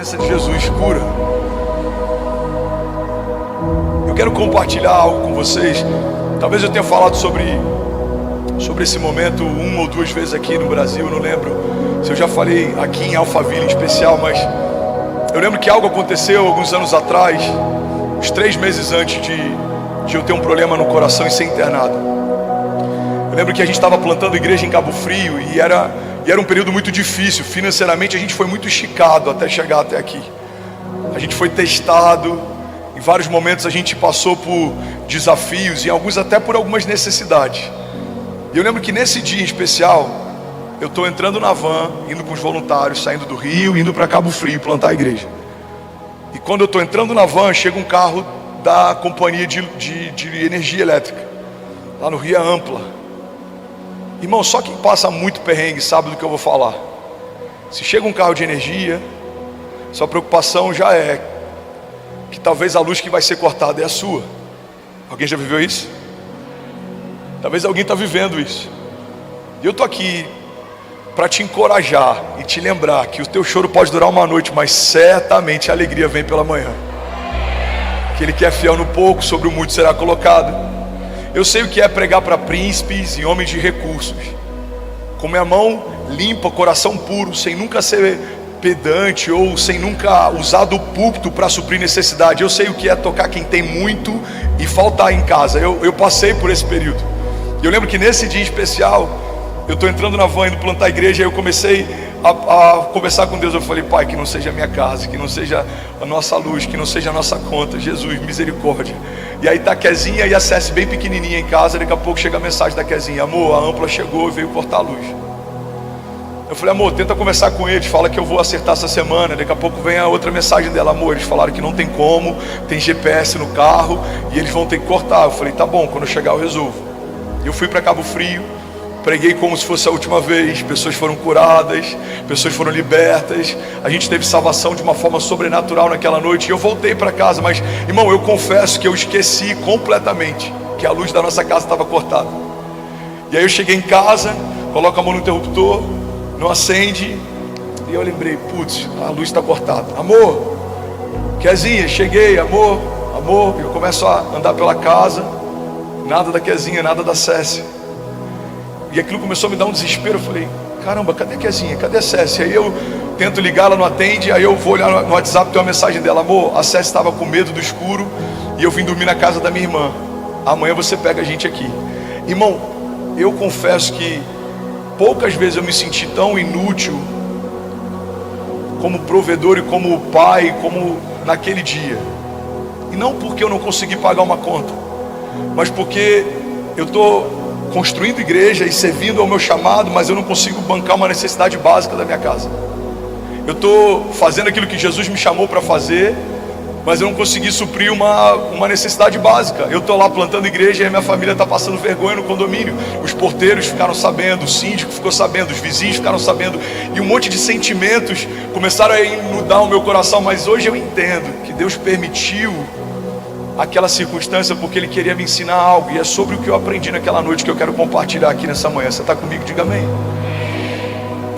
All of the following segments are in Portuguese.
presença de Jesus cura. Eu quero compartilhar algo com vocês. Talvez eu tenha falado sobre esse momento uma ou duas vezes aqui no Brasil, não lembro se eu já falei aqui em Alphaville em especial, mas eu lembro que algo aconteceu alguns anos atrás, uns 3 meses antes de eu ter um problema no coração e ser internado. Eu lembro que a gente estava plantando igreja em Cabo Frio e era um período muito difícil. Financeiramente a gente foi muito esticado até chegar até aqui. A gente foi testado, em vários momentos a gente passou por desafios e alguns até por algumas necessidades. E eu lembro que nesse dia em especial, eu estou entrando na van, indo com os voluntários, saindo do Rio, indo para Cabo Frio plantar a igreja. E quando eu estou entrando na van, chega um carro da companhia de energia elétrica. Lá no Rio é Ampla. Irmão, só quem passa muito perrengue sabe do que eu vou falar. Se chega um carro de energia, sua preocupação já é que talvez a luz que vai ser cortada é a sua. Alguém já viveu isso? Talvez alguém está vivendo isso. E eu estou aqui para te encorajar e te lembrar que o teu choro pode durar uma noite, mas certamente a alegria vem pela manhã. Aquele que é fiel no pouco, sobre o muito será colocado. Eu sei o que é pregar para príncipes e homens de recursos, com minha mão limpa, coração puro, sem nunca ser pedante ou sem nunca usar do púlpito para suprir necessidade. Eu sei o que é tocar quem tem muito e faltar em casa. Eu passei por esse período. Eu lembro que nesse dia especial, eu estou entrando na van, indo plantar a igreja, e eu comecei a conversar com Deus. Eu falei: Pai, que não seja a minha casa, que não seja a nossa luz, que não seja a nossa conta. Jesus, misericórdia. E aí tá a Kezinha e a Cécia bem pequenininha em casa. Daqui a pouco chega a mensagem da Kezinha: amor, a Ampla chegou e veio cortar a luz. Eu falei: amor, tenta conversar com eles, fala que eu vou acertar essa semana. Daqui a pouco vem a outra mensagem dela: amor, eles falaram que não tem como, tem GPS no carro e eles vão ter que cortar. Eu falei: tá bom, quando eu chegar eu resolvo. Eu fui para Cabo Frio, preguei como se fosse a última vez. Pessoas foram curadas, pessoas foram libertas. A gente teve salvação de uma forma sobrenatural naquela noite. E eu voltei para casa, mas, irmão, eu confesso que eu esqueci completamente que a luz da nossa casa estava cortada. E aí eu cheguei em casa, coloco a mão no interruptor, não acende, e eu lembrei: putz, a luz está cortada. Amor, Kezinha, cheguei, amor. Eu começo a andar pela casa. Nada da Kezinha, nada da Cécia. E aquilo começou a me dar um desespero. Eu falei: caramba, cadê a Kezinha? Cadê a Cécia? Aí eu tento ligar, ela não atende. Aí eu vou olhar no WhatsApp, tem uma mensagem dela: amor, a Cécia estava com medo do escuro e eu vim dormir na casa da minha irmã. Amanhã você pega a gente aqui. Irmão, eu confesso que poucas vezes eu me senti tão inútil como provedor e como pai, como naquele dia. E não porque eu não consegui pagar uma conta, mas porque eu estou construindo igreja e servindo ao meu chamado, mas eu não consigo bancar uma necessidade básica da minha casa. Eu estou fazendo aquilo que Jesus me chamou para fazer, mas eu não consegui suprir uma necessidade básica. Eu estou lá plantando igreja e a minha família está passando vergonha no condomínio. Os porteiros ficaram sabendo, o síndico ficou sabendo, os vizinhos ficaram sabendo, e um monte de sentimentos começaram a inundar o meu coração. Mas hoje eu entendo que Deus permitiu aquela circunstância porque Ele queria me ensinar algo, e é sobre o que eu aprendi naquela noite que eu quero compartilhar aqui nessa manhã. Você está comigo? Diga amém.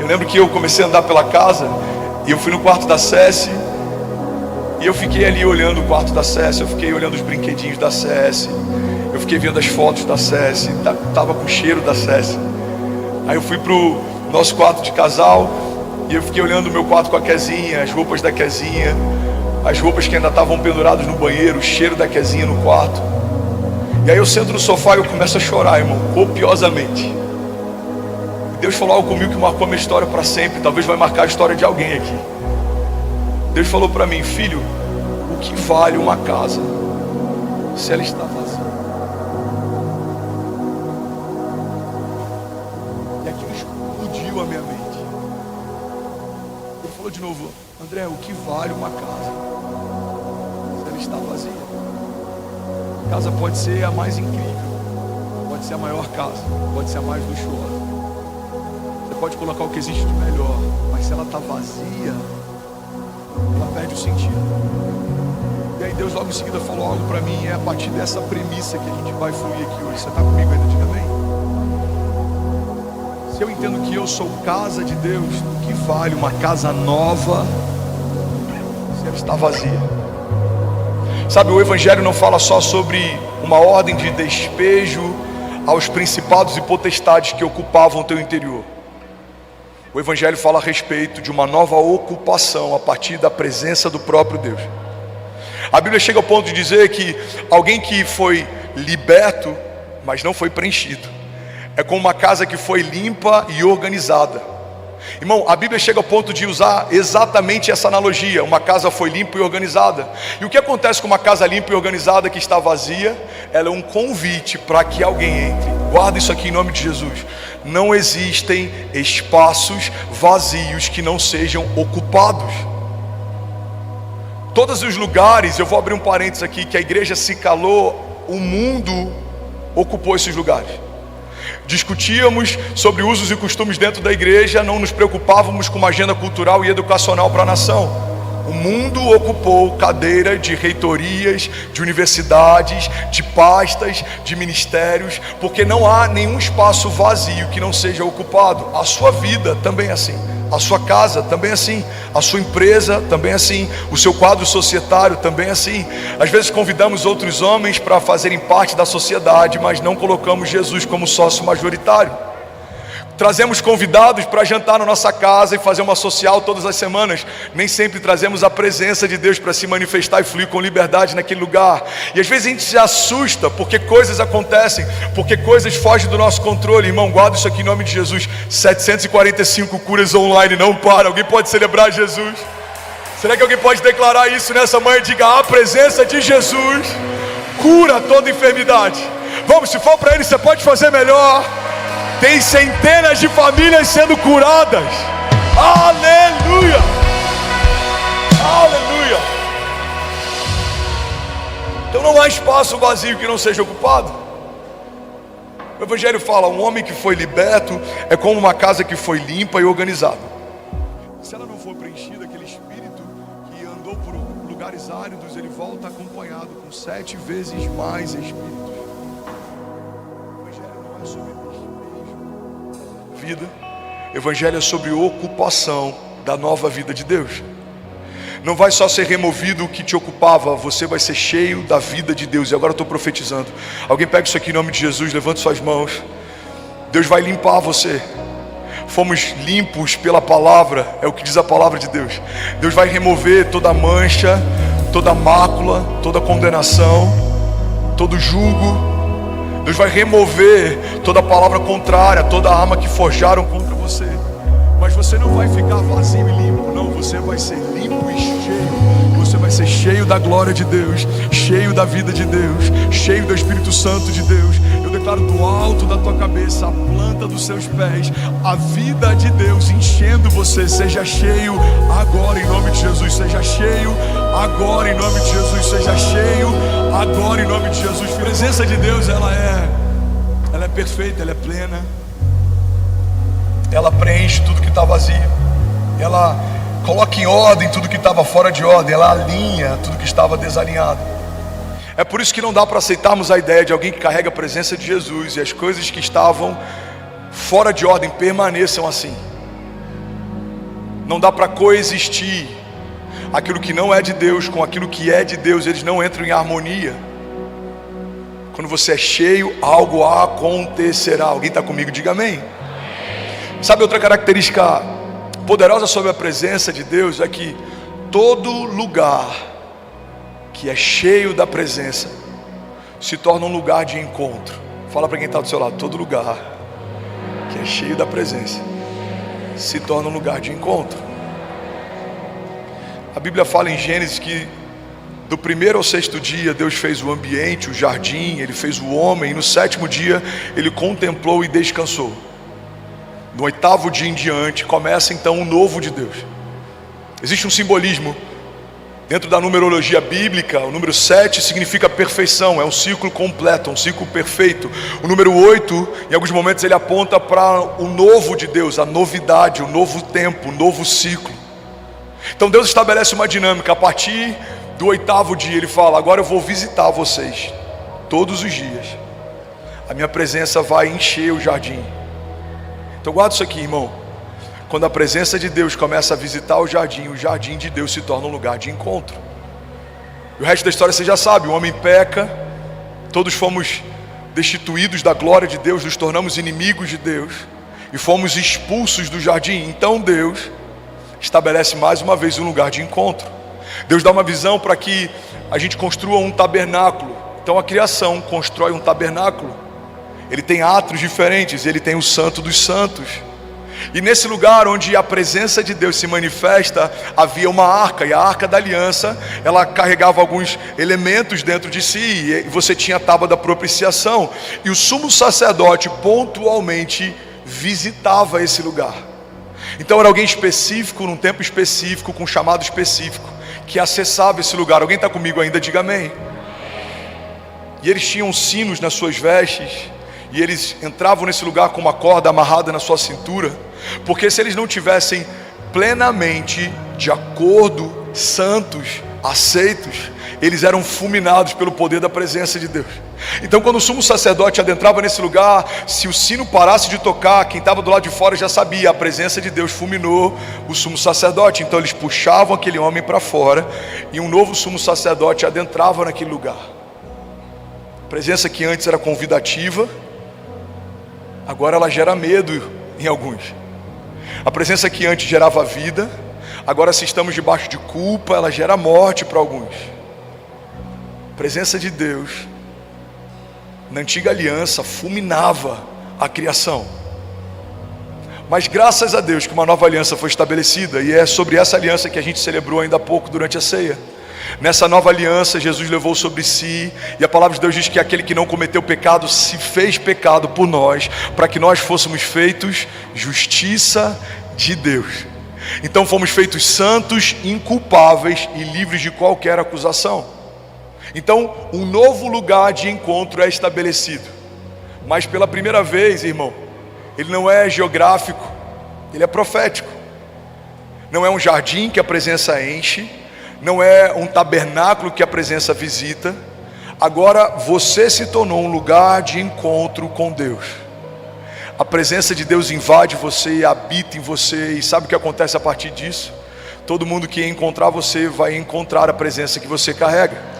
Eu lembro que eu comecei a andar pela casa e eu fui no quarto da Cécia, e eu fiquei ali olhando o quarto da Cécia, eu fiquei olhando os brinquedinhos da Cécia, eu fiquei vendo as fotos da Cécia, estava com o cheiro da Cécia. Aí eu fui pro nosso quarto de casal e eu fiquei olhando o meu quarto com a Kezinha, as roupas da Kezinha, as roupas que ainda estavam penduradas no banheiro, o cheiro da Kezinha no quarto. E aí eu sento no sofá e eu começo a chorar, irmão, copiosamente. E Deus falou algo comigo que marcou a minha história para sempre. Talvez vai marcar a história de alguém aqui. Deus falou para mim: filho, o que vale uma casa se ela está vazia? E aquilo explodiu a minha mente. Ele falou de novo: André, o que vale uma casa se ela está vazia? A casa pode ser a mais incrível, pode ser a maior casa, pode ser a mais luxuosa, você pode colocar o que existe de melhor, mas se ela está vazia, ela perde o sentido. E aí Deus logo em seguida falou algo para mim, e é a partir dessa premissa que a gente vai fluir aqui hoje. Você está comigo ainda? Diga amém. Se eu entendo que eu sou casa de Deus, o que vale uma casa nova está vazia. Sabe, o Evangelho não fala só sobre uma ordem de despejo aos principados e potestades que ocupavam o teu interior. O Evangelho fala a respeito de uma nova ocupação a partir da presença do próprio Deus. A Bíblia chega ao ponto de dizer que alguém que foi liberto, mas não foi preenchido, é como uma casa que foi limpa e organizada. Irmão, a Bíblia chega ao ponto de usar exatamente essa analogia. Uma casa foi limpa e organizada. E o que acontece com uma casa limpa e organizada que está vazia? Ela é um convite para que alguém entre. Guarda isso aqui em nome de Jesus. Não existem espaços vazios que não sejam ocupados. Todos os lugares, eu vou abrir um parênteses aqui, que a igreja se calou, o mundo ocupou esses lugares. Discutíamos sobre usos e costumes dentro da igreja, não nos preocupávamos com uma agenda cultural e educacional para a nação. O mundo ocupou cadeira de reitorias, de universidades, de pastas, de ministérios, porque não há nenhum espaço vazio que não seja ocupado. A sua vida também é assim, a sua casa também é assim, a sua empresa também é assim, o seu quadro societário também é assim. Às vezes convidamos outros homens para fazerem parte da sociedade, mas não colocamos Jesus como sócio majoritário. Trazemos convidados para jantar na nossa casa e fazer uma social todas as semanas. Nem sempre trazemos a presença de Deus para se manifestar e fluir com liberdade naquele lugar. E às vezes a gente se assusta porque coisas acontecem, porque coisas fogem do nosso controle. Irmão, guarda isso aqui em nome de Jesus. 745 curas online, não para. Alguém pode celebrar Jesus? Será que alguém pode declarar isso nessa manhã? Diga: a presença de Jesus cura toda enfermidade. Vamos, se for para Ele, você pode fazer melhor. Tem centenas de famílias sendo curadas. Aleluia! Aleluia! Então não há espaço vazio que não seja ocupado. O Evangelho fala: um homem que foi liberto é como uma casa que foi limpa e organizada. Se ela não for preenchida, aquele espírito que andou por lugares áridos, ele volta acompanhado com 7 vezes mais espíritos. O Evangelho não é sobre vida, Evangelho é sobre ocupação da nova vida de Deus. Não vai só ser removido o que te ocupava, você vai ser cheio da vida de Deus. E agora eu estou profetizando. Alguém pega isso aqui em nome de Jesus, levante suas mãos. Deus vai limpar você. Fomos limpos pela palavra, é o que diz a palavra de Deus. Deus vai remover toda mancha, toda mácula, toda condenação, todo jugo. Deus vai remover toda palavra contrária, toda arma que forjaram contra você. Mas você não vai ficar vazio e limpo, não. Você vai ser limpo e cheio. Você vai ser cheio da glória de Deus, cheio da vida de Deus, cheio do Espírito Santo de Deus. Eu declaro do alto da tua cabeça, a planta dos seus pés, a vida de Deus enchendo você. Seja cheio agora em nome de Jesus. Seja cheio agora em nome de Jesus. Seja cheio agora em nome de Jesus. A presença de Deus, ela é perfeita, ela é plena. Ela preenche tudo que está vazio. Ela coloca em ordem tudo que estava fora de ordem. Ela alinha tudo que estava desalinhado. É por isso que não dá para aceitarmos a ideia de alguém que carrega a presença de Jesus e as coisas que estavam fora de ordem permaneçam assim. Não dá para coexistir aquilo que não é de Deus com aquilo que é de Deus. Eles não entram em harmonia. Quando você é cheio, algo acontecerá. Alguém está comigo? Diga amém. Sabe outra característica poderosa sobre a presença de Deus? É que todo lugar que é cheio da presença se torna um lugar de encontro. Fala para quem está do seu lado: todo lugar que é cheio da presença se torna um lugar de encontro. A Bíblia fala em Gênesis que do 1º ao 6º dia Deus fez o ambiente, o jardim, Ele fez o homem, e no 7º dia Ele contemplou e descansou. No 8º dia em diante começa então um novo de Deus. Existe um simbolismo dentro da numerologia bíblica. O número 7 significa perfeição, é um ciclo completo, um ciclo perfeito. O número 8, em alguns momentos ele aponta para o novo de Deus, a novidade, o novo tempo, o novo ciclo. Então Deus estabelece uma dinâmica. A partir do 8º dia Ele fala: agora eu vou visitar vocês todos os dias. A minha presença vai encher o jardim. Então guarda isso aqui, irmão. Quando a presença de Deus começa a visitar o jardim de Deus se torna um lugar de encontro. E o resto da história você já sabe, o homem peca, todos fomos destituídos da glória de Deus, nos tornamos inimigos de Deus e fomos expulsos do jardim. Então Deus estabelece mais uma vez um lugar de encontro. Deus dá uma visão para que a gente construa um tabernáculo. Então a criação constrói um tabernáculo. Ele tem átrios diferentes, ele tem o Santo dos Santos. E nesse lugar onde a presença de Deus se manifesta, havia uma arca, e a arca da aliança, ela carregava alguns elementos dentro de si, e você tinha a tábua da propiciação, e o sumo sacerdote pontualmente visitava esse lugar. Então era alguém específico, num tempo específico, com um chamado específico, que acessava esse lugar. Alguém está comigo ainda? Diga amém. E eles tinham sinos nas suas vestes, e eles entravam nesse lugar com uma corda amarrada na sua cintura, porque se eles não tivessem plenamente de acordo, santos, aceitos, eles eram fulminados pelo poder da presença de Deus. Então quando o sumo sacerdote adentrava nesse lugar, se o sino parasse de tocar, quem estava do lado de fora já sabia, a presença de Deus fulminou o sumo sacerdote. Então eles puxavam aquele homem para fora, e um novo sumo sacerdote adentrava naquele lugar. A presença que antes era convidativa, agora ela gera medo em alguns. A presença que antes gerava vida, agora, se estamos debaixo de culpa, ela gera morte para alguns. A presença de Deus na antiga aliança fulminava a criação, mas graças a Deus que uma nova aliança foi estabelecida, e é sobre essa aliança que a gente celebrou ainda há pouco durante a ceia. Nessa nova aliança, Jesus levou sobre si, e a palavra de Deus diz que aquele que não cometeu pecado se fez pecado por nós, para que nós fôssemos feitos justiça de Deus. Então fomos feitos santos, inculpáveis e livres de qualquer acusação. Então um novo lugar de encontro é estabelecido, mas pela primeira vez, irmão, ele não é geográfico, ele é profético. Não é um jardim que a presença enche, não é um tabernáculo que a presença visita. Agora você se tornou um lugar de encontro com Deus. A presença de Deus invade você e habita em você. E sabe o que acontece a partir disso? Todo mundo que encontrar você vai encontrar a presença que você carrega.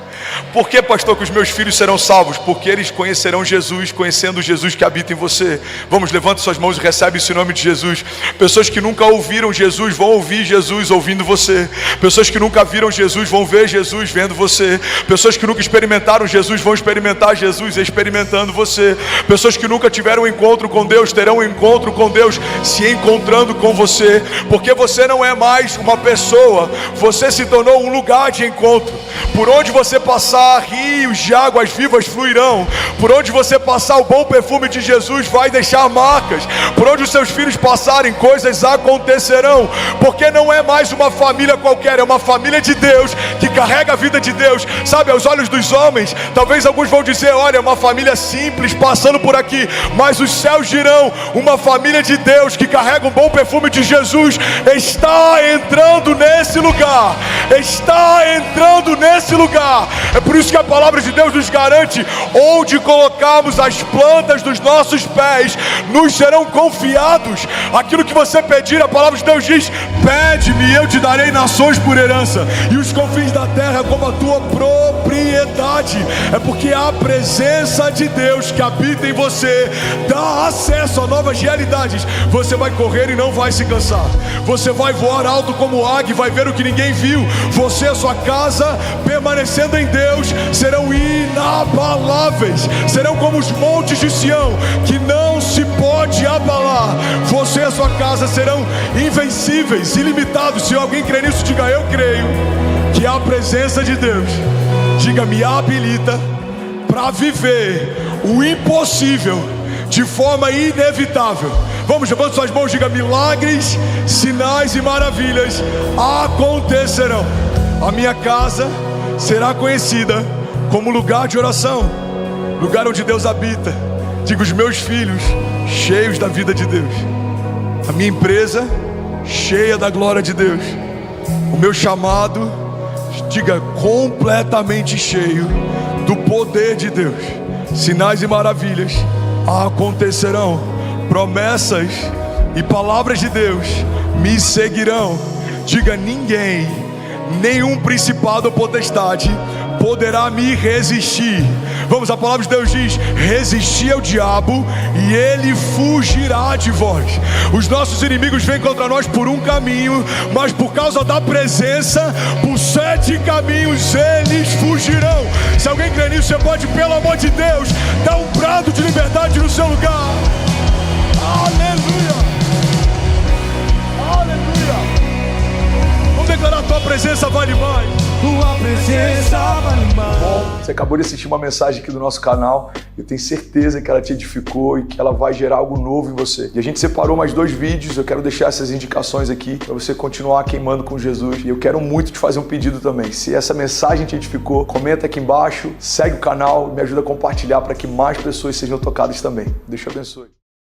Por que, pastor, que os meus filhos serão salvos? Porque eles conhecerão Jesus, conhecendo o Jesus que habita em você. Vamos, levante suas mãos e recebe isso em nome de Jesus. Pessoas que nunca ouviram Jesus vão ouvir Jesus ouvindo você. Pessoas que nunca viram Jesus vão ver Jesus vendo você. Pessoas que nunca experimentaram Jesus vão experimentar Jesus experimentando você. Pessoas que nunca tiveram um encontro com Deus terão um encontro com Deus se encontrando com você. Porque você não é mais uma pessoa, você se tornou um lugar de encontro. Por onde você passar, rios de águas vivas fluirão. Por onde você passar, o bom perfume de Jesus vai deixar marcas. Por onde os seus filhos passarem, coisas acontecerão. Porque não é mais uma família qualquer, é uma família de Deus, que carrega a vida de Deus. Sabe, aos olhos dos homens, talvez alguns vão dizer: olha, é uma família simples passando por aqui. Mas os céus dirão: uma família de Deus, que carrega um bom perfume de Jesus, está entrando nesse lugar. Está entrando nesse lugar. É por isso que a palavra de Deus nos garante: onde colocarmos as plantas dos nossos pés, nos serão confiados. Aquilo que você pedir, a palavra de Deus diz: pede-me e eu te darei nações por herança, e os confins da terra como a tua propriedade. É porque a presença de Deus que habita em você dá acesso a novas realidades. Você vai correr e não vai se cansar. Você vai voar alto como águia e vai ver o que ninguém viu. Você e a sua casa, permanecendo em Deus, serão inabaláveis. Serão como os montes de Sião, que não se pode abalar. Você e a sua casa serão invencíveis, ilimitados. Se alguém crê nisso, diga: eu creio que a presença de Deus, diga, me habilita para viver o impossível de forma inevitável. Vamos, levando suas mãos, diga: milagres, sinais e maravilhas acontecerão. A minha casa será conhecida como lugar de oração, lugar onde Deus habita. Diga: os meus filhos cheios da vida de Deus, a minha empresa cheia da glória de Deus, o meu chamado, diga, completamente cheio do poder de Deus. Sinais e maravilhas acontecerão, promessas e palavras de Deus me seguirão. Diga: ninguém, nenhum principado ou potestade poderá me resistir. Vamos, a palavra de Deus diz: resistir ao diabo e ele fugirá de vós. Os nossos inimigos vêm contra nós por um caminho, mas por causa da presença, por 7 caminhos eles fugirão. Se alguém crê nisso, você pode, pelo amor de Deus, dar um brado de liberdade no seu lugar. Aleluia, aleluia. Vamos declarar: tua presença vale mais. Tua presença vale mais. Bom, você acabou de assistir uma mensagem aqui do nosso canal. Eu tenho certeza que ela te edificou e que ela vai gerar algo novo em você. E a gente separou mais 2 vídeos. Eu quero deixar essas indicações aqui para você continuar queimando com Jesus. E eu quero muito te fazer um pedido também. Se essa mensagem te edificou, comenta aqui embaixo, segue o canal, me ajuda a compartilhar para que mais pessoas sejam tocadas também. Deus te abençoe.